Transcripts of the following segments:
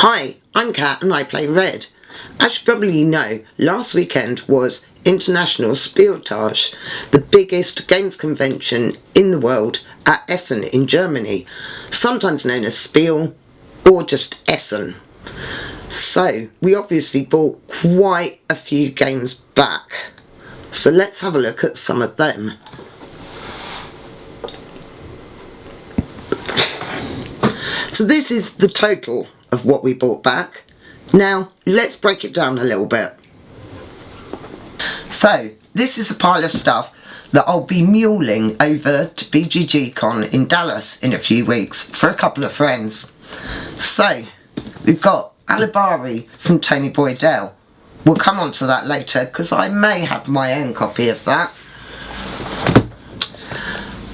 Hi, I'm Kat and I play Red. As you probably know, last weekend was International Spieltag, the biggest games convention in the world at Essen in Germany, sometimes known as Spiel or just Essen. So we obviously bought quite a few games back. So let's have a look at some of them. So this is the total of what we bought back. Now let's break it down a little bit. So this is a pile of stuff that I'll be muling over to BGG-Con in Dallas in a few weeks for a couple of friends. So we've got Alibari from Tony Boydell. We'll come on to that later because I may have my own copy of that.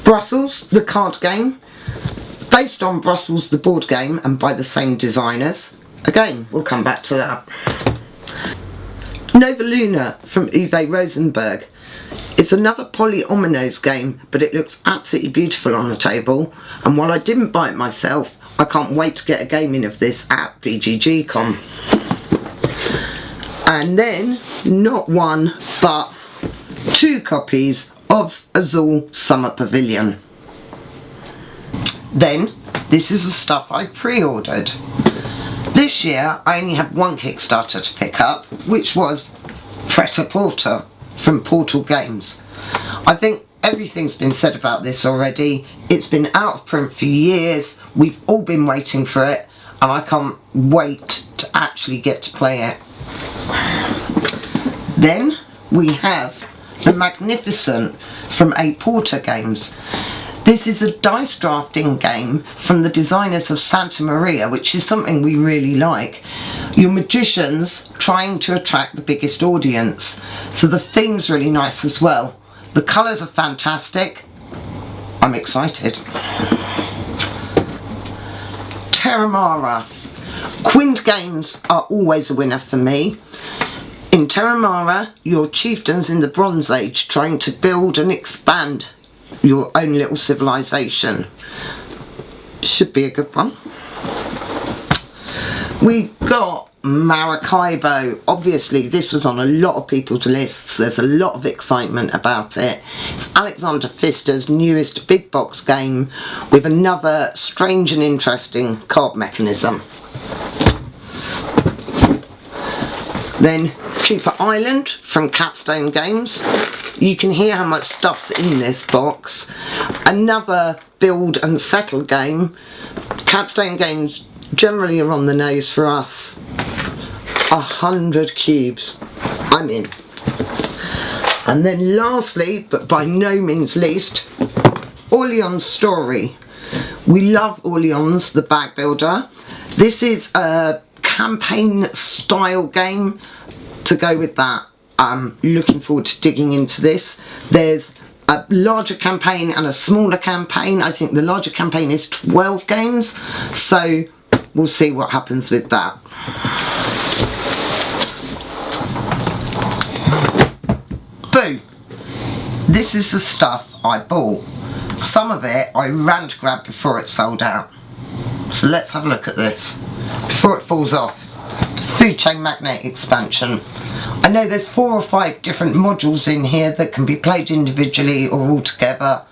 Brussels, the card game, based on Brussels, the board game, and by the same designers. Again, we'll come back to that. Nova Luna from Uwe Rosenberg. It's another polyominoes game, but it looks absolutely beautiful on the table, and while I didn't buy it myself, I can't wait to get a game in of this at BGG-Con. And then, not one, but two copies of Azul Summer Pavilion. Then, this is the stuff I pre-ordered. This year, I only had one Kickstarter to pick up, which was Pret-a-Porter from Portal Games. I think everything's been said about this already. It's been out of print for years. We've all been waiting for it, and I can't wait to actually get to play it. Then, we have the Magnificent from A Porter Games. This is a dice drafting game from the designers of Santa Maria, which is something we really like. You're magicians trying to attract the biggest audience. So the theme's really nice as well. The colours are fantastic. I'm excited. Terramara. Quind games are always a winner for me. In Terramara, you're chieftains in the Bronze Age trying to build and expand your own little civilization. Should be a good one. We've got Maracaibo. Obviously this was on a lot of people's lists. There's a lot of excitement about it. It's Alexander Pfister's newest big box game with another strange and interesting card mechanism. Then Cheaper Island from Capstone Games. You can hear how much stuff's in this box. Another build and settle game. Capstone Games generally are on the nose for us. 100 cubes. I'm in. And then lastly, but by no means least, Orleans Story. We love Orleans, the bag builder. This is a campaign style game. To go with that, I'm looking forward to digging into this. There's a larger campaign and a smaller campaign. I think the larger campaign is 12 games, so we'll see what happens with that. Boo! This is the stuff I bought. Some of it I ran to grab before it sold out. So let's have a look at this before it falls off. Food Chain Magnate expansion. I know there's 4 or 5 different modules in here that can be played individually or all together.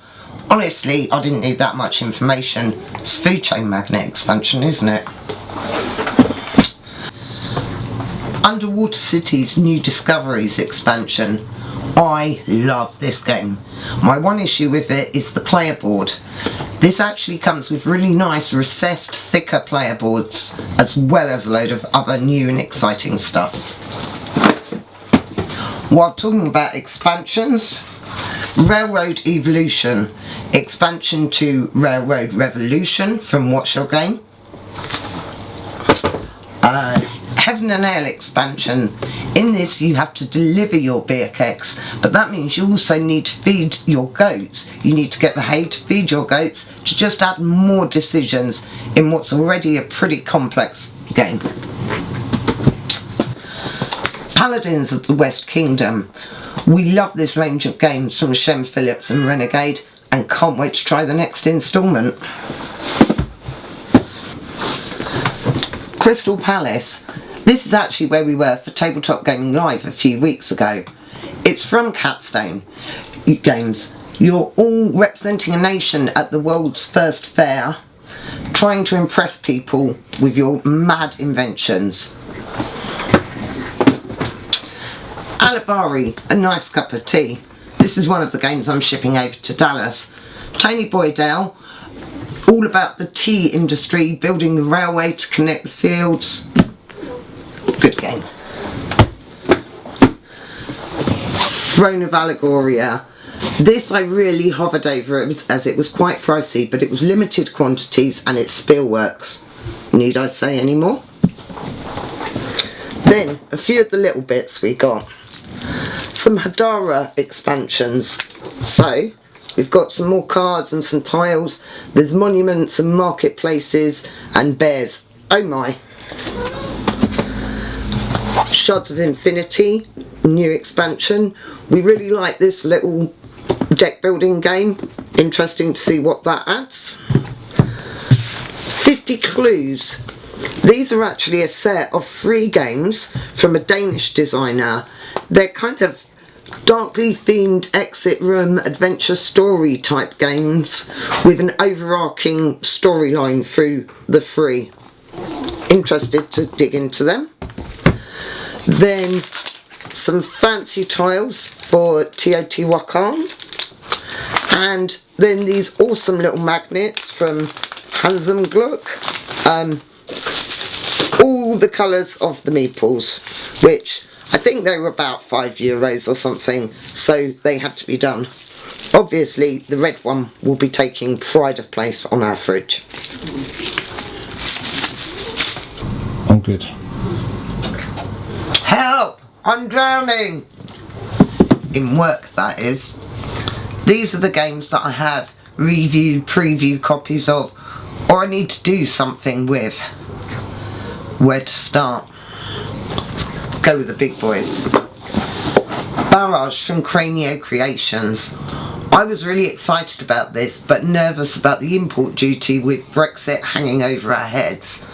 Honestly, I didn't need that much information. It's Food Chain Magnate expansion, isn't it? Underwater Cities New Discoveries expansion. I love this game. My one issue with it is the player board. This actually comes with really nice recessed thicker player boards as well as a load of other new and exciting stuff. While talking about expansions, Railroad Evolution, expansion to Railroad Revolution from What's Your Game? Heaven and Ale expansion. In this you have to deliver your beer kegs, but that means you also need to feed your goats. You need to get the hay to feed your goats to just add more decisions in what's already a pretty complex game. Paladins of the West Kingdom. We love this range of games from Shem Phillips and Renegade and can't wait to try the next instalment. Crystal Palace. This is actually where we were for Tabletop Gaming Live a few weeks ago. It's from Capstone Games. You're all representing a nation at the world's first fair, trying to impress people with your mad inventions. Alibari, a nice cup of tea. This is one of the games I'm shipping over to Dallas. Tony Boydell, all about the tea industry, building the railway to connect the fields. Good game. Throne of Allegoria. This I really hovered over it as it was quite pricey, but it was limited quantities and it still works. Need I say any more? Then a few of the little bits we got. Some Hadara expansions. So we've got some more cards and some tiles. There's monuments and marketplaces and bears. Oh my. Shards of Infinity, new expansion. We really like this little deck building game. Interesting to see what that adds. 50 Clues. These are actually a set of 3 games from a Danish designer. They're kind of darkly themed exit room adventure story type games with an overarching storyline through the 3. Interested to dig into them. Then some fancy tiles for Teotihuacan, and then these awesome little magnets from Handsome Gluck. All the colours of the meeples, which I think they were about €5 or something, so they had to be done. Obviously the red one will be taking pride of place on our fridge. I'm good. Help! I'm drowning! In work, that is. These are the games that I have review, preview copies of, or I need to do something with. Where to start? Let's go with the big boys. Barrage from Cranio Creations. I was really excited about this, but nervous about the import duty with Brexit hanging over our heads.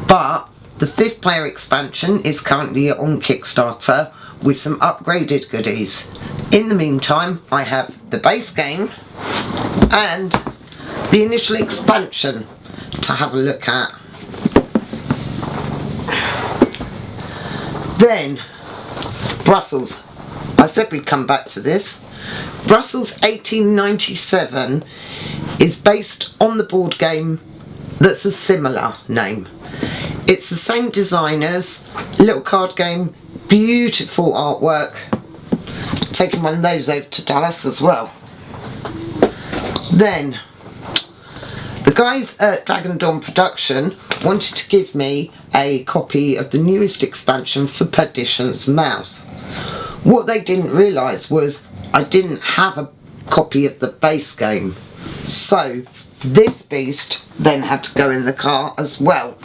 But the 5th player expansion is currently on Kickstarter with some upgraded goodies. In the meantime, I have the base game and the initial expansion to have a look at. Then, Brussels. I said we'd come back to this. Brussels 1897 is based on the board game that's a similar name. It's the same designers, little card game, beautiful artwork. Taking one of those over to Dallas as well. Then, the guys at Dragon Dawn Production wanted to give me a copy of the newest expansion for Perdition's Mouth. What they didn't realise was I didn't have a copy of the base game. So, this beast then had to go in the car as well.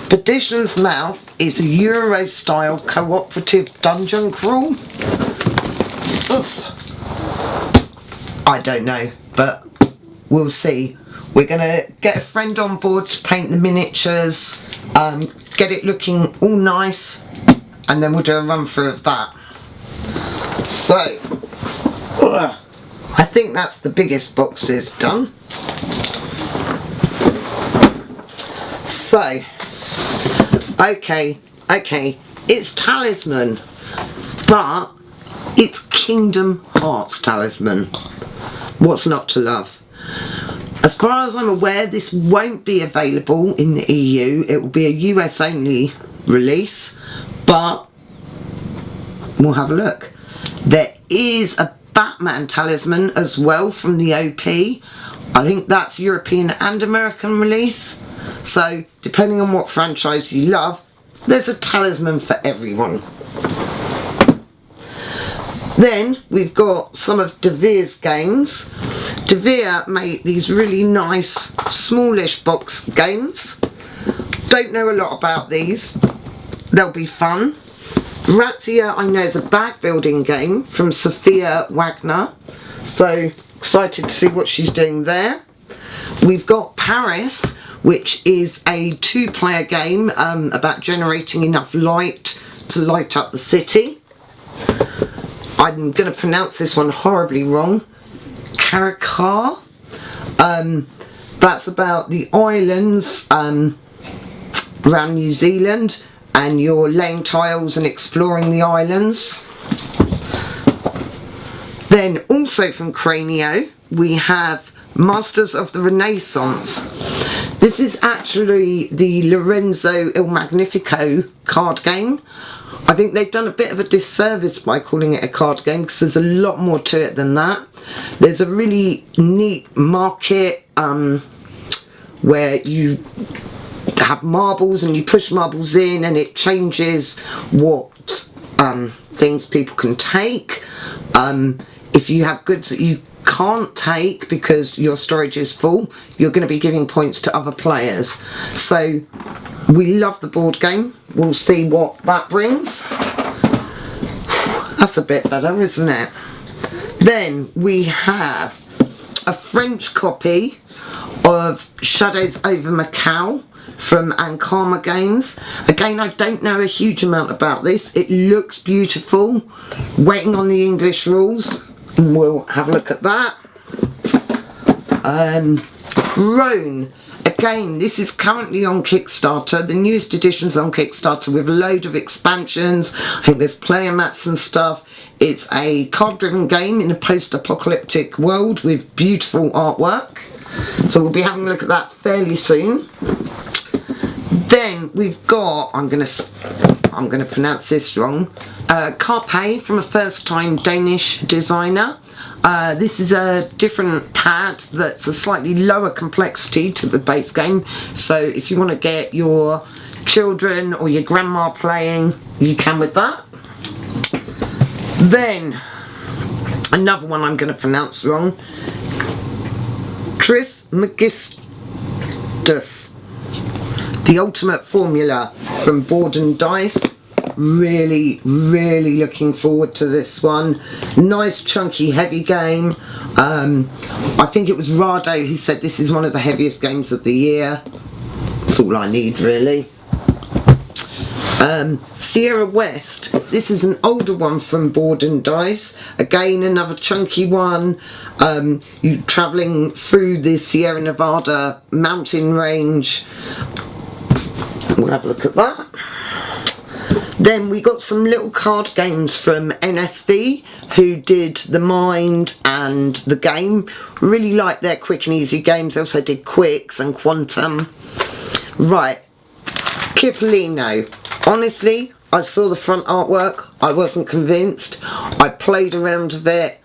Perdition's Mouth is a Euro-style cooperative dungeon crawl. Oof. I don't know, but we'll see. We're going to get a friend on board to paint the miniatures, get it looking all nice, and then we'll do a run through of that. So, I think that's the biggest boxes done. So, okay, it's Talisman, but it's Kingdom Hearts Talisman. What's not to love? As far as I'm aware, this won't be available in the EU. It will be a US only release, but we'll have a look. There is a Batman Talisman as well from the OP. I think that's European and American release. So, depending on what franchise you love, there's a talisman for everyone. Then we've got some of De Vere's games. De Vere made these really nice, smallish box games. Don't know a lot about these. They'll be fun. Razzia, I know, is a bag building game from Sophia Wagner. So excited to see what she's doing there. We've got Paris, which is a 2-player game about generating enough light to light up the city. I'm going to pronounce this one horribly wrong. Karakar. That's about the islands around New Zealand, and you're laying tiles and exploring the islands. Then also from Cranio we have Masters of the Renaissance. This is actually the Lorenzo Il Magnifico card game. I think they've done a bit of a disservice by calling it a card game, because there's a lot more to it than that. There's a really neat market where you have marbles and you push marbles in and it changes what things people can take. If you have goods that you can't take because your storage is full, you're going to be giving points to other players. So we love the board game. We'll see what that brings. That's a bit better, isn't it? Then we have a French copy of Shadows over Macau from Ankama Games. Again, I don't know a huge amount about this. It looks beautiful. Waiting on the English rules, and we'll have a look at that. Rhone. Again, this is currently on Kickstarter. The newest edition's on Kickstarter with a load of expansions. I think there's player mats and stuff. It's a card-driven game in a post-apocalyptic world with beautiful artwork. So we'll be having a look at that fairly soon. Then we've got, I'm gonna pronounce this wrong, Carpe from a first-time Danish designer. This is a different pad that's a slightly lower complexity to the base game, so if you want to get your children or your grandma playing, you can with that. Then another one I'm going to pronounce wrong, Trismegistus, the ultimate formula from Board and Dice. Really looking forward to this one. Nice chunky heavy game. I think it was Rado who said this is one of the heaviest games of the year. That's all I need really. Sierra West. This is an older one from Board and Dice. Again, another chunky one. You're travelling through the Sierra Nevada mountain range. We'll have a look at that. Then we got some little card games from NSV, who did The Mind and The Game. Really like their quick and easy games. They also did Quicks and Quantum. Right, Cipollino. Honestly, I saw the front artwork. I wasn't convinced. I played around with it.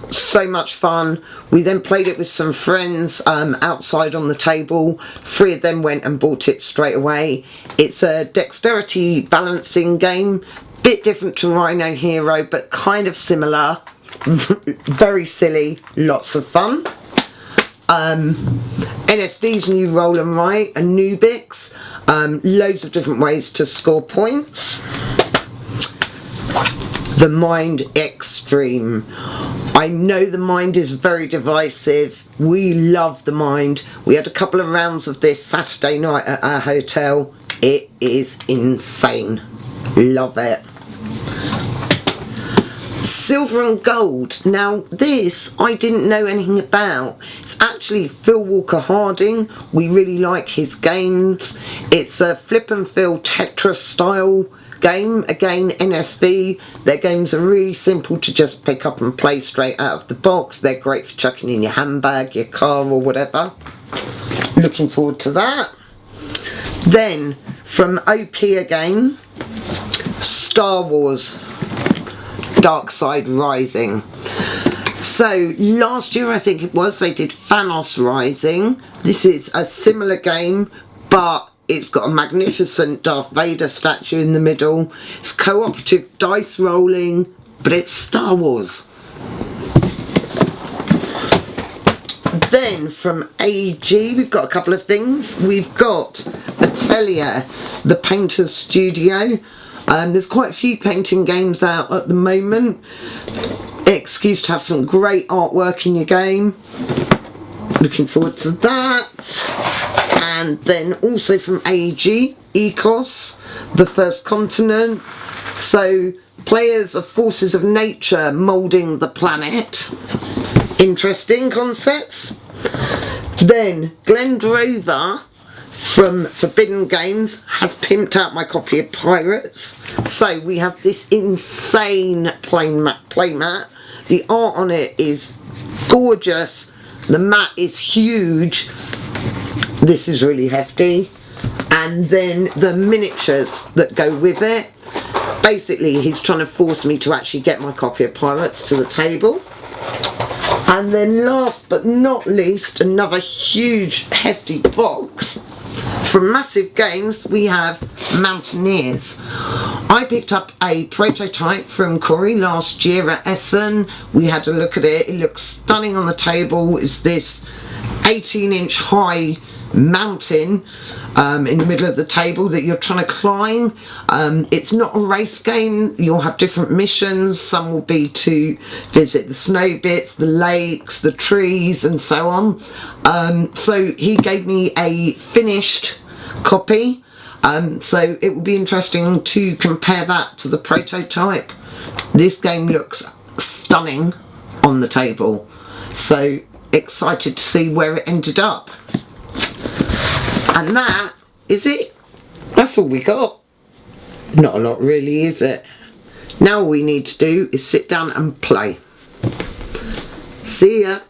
So much fun. We then played it with some friends outside on the table. 3 of them went and bought it straight away. It's a dexterity balancing game, bit different to Rhino Hero, but kind of similar. Very silly, lots of fun. NSV's new Roll and Write and Nubix. Loads of different ways to score points. The Mind Extreme. I know The Mind is very divisive. We love The Mind. We had a couple of rounds of this Saturday night at our hotel. It is insane. Love it. Silver and Gold. Now this I didn't know anything about. It's actually Phil Walker Harding. We really like his games. It's a flip and fill Tetris style game. Again, NSV. Their games are really simple to just pick up and play straight out of the box. They're great for chucking in your handbag, your car or whatever. Looking forward to that. Then from OP again, Star Wars Dark Side Rising. So last year I think it was, they did Thanos Rising. This is a similar game, but it's got a magnificent Darth Vader statue in the middle. It's cooperative dice rolling, but it's Star Wars. Then from AG we've got a couple of things. We've got Atelier, the Painter's Studio. There's quite a few painting games out at the moment. Excuse to have some great artwork in your game. Looking forward to that. And then also from AEG, Ecos, The First Continent. So players are forces of nature moulding the planet. Interesting concepts. Then Glenn Drover from Forbidden Games has pimped out my copy of Pirates. So we have this insane playmat. The art on it is gorgeous. The mat is huge. This is really hefty. And then the miniatures that go with it. Basically, he's trying to force me to actually get my copy of Pirates to the table. And then last but not least, another huge hefty box. From Massive Games, we have Mountaineers. I picked up a prototype from Corey last year at Essen. We had a look at it. It looks stunning on the table. It's this 18-inch high mountain in the middle of the table that you're trying to climb. It's not a race game. You'll have different missions. Some will be to visit the snow bits, the lakes, the trees, and so on. So he gave me a finished copy. So it will be interesting to compare that to the prototype. This game looks stunning on the table. So excited to see where it ended up. And that is it. That's all we got. Not a lot really, is it? Now all we need to do is sit down and play. See ya.